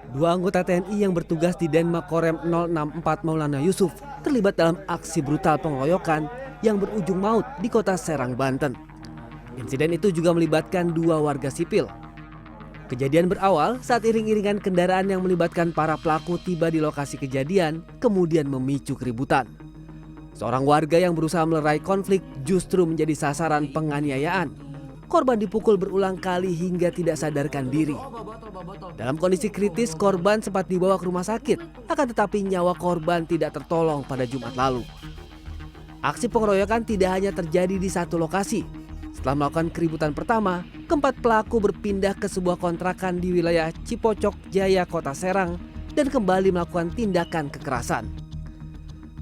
Dua anggota TNI yang bertugas di Denmakorem 064 Maulana Yusuf terlibat dalam aksi brutal pengeroyokan yang berujung maut di kota Serang, Banten. Insiden itu juga melibatkan dua warga sipil. Kejadian berawal saat iring-iringan kendaraan yang melibatkan para pelaku tiba di lokasi kejadian, kemudian memicu keributan. Seorang warga yang berusaha melerai konflik justru menjadi sasaran penganiayaan. Korban dipukul berulang kali hingga tidak sadarkan diri. Dalam kondisi kritis, korban sempat dibawa ke rumah sakit, akan tetapi nyawa korban tidak tertolong pada Jumat lalu. Aksi pengeroyokan tidak hanya terjadi di satu lokasi. Setelah melakukan keributan pertama, keempat pelaku berpindah ke sebuah kontrakan di wilayah Cipocok Jaya, Kota Serang, dan kembali melakukan tindakan kekerasan.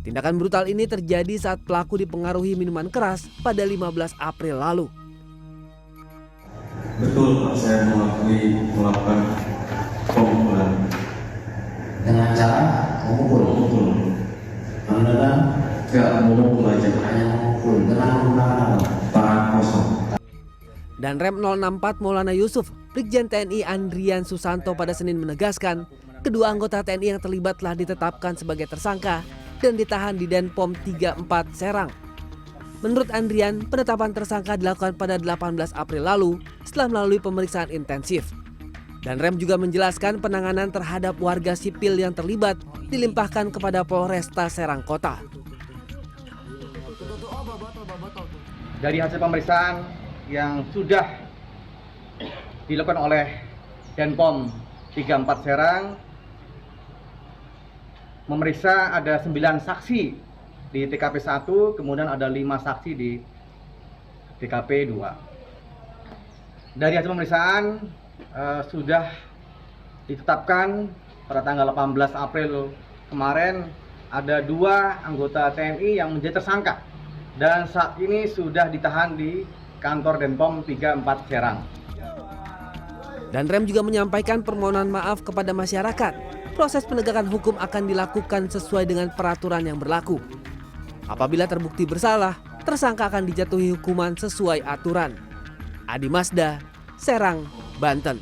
Tindakan brutal ini terjadi saat pelaku dipengaruhi minuman keras pada 15 April lalu. Betul Pak, saya melakukan pemukulan. Dengan cara memukul? Anda Enggak, memukul aja. hanya memukul dengan menggunakan Tangan kosong. Dan Rem 064 Maulana Yusuf, Brigjen TNI Andrian Susanto pada Senin menegaskan, kedua anggota TNI yang terlibat telah ditetapkan sebagai tersangka dan ditahan di Denpom 34 Serang. Menurut Andrian, penetapan tersangka dilakukan pada 18 April lalu setelah melalui pemeriksaan intensif. Dan Rem juga menjelaskan penanganan terhadap warga sipil yang terlibat dilimpahkan kepada Polresta Serang Kota. Dari hasil pemeriksaan yang sudah dilakukan oleh Denpom 34 Serang, memeriksa ada 9 saksi di TKP 1, kemudian ada 5 saksi di TKP 2. Dari hasil pemeriksaan sudah ditetapkan pada tanggal 18 April kemarin ada 2 anggota TNI yang menjadi tersangka dan saat ini sudah ditahan di kantor Denpom 34 Serang. Dan Rem juga menyampaikan permohonan maaf kepada masyarakat. Proses penegakan hukum akan dilakukan sesuai dengan peraturan yang berlaku. Apabila terbukti bersalah, tersangka akan dijatuhi hukuman sesuai aturan. Adi Mazda, Serang, Banten.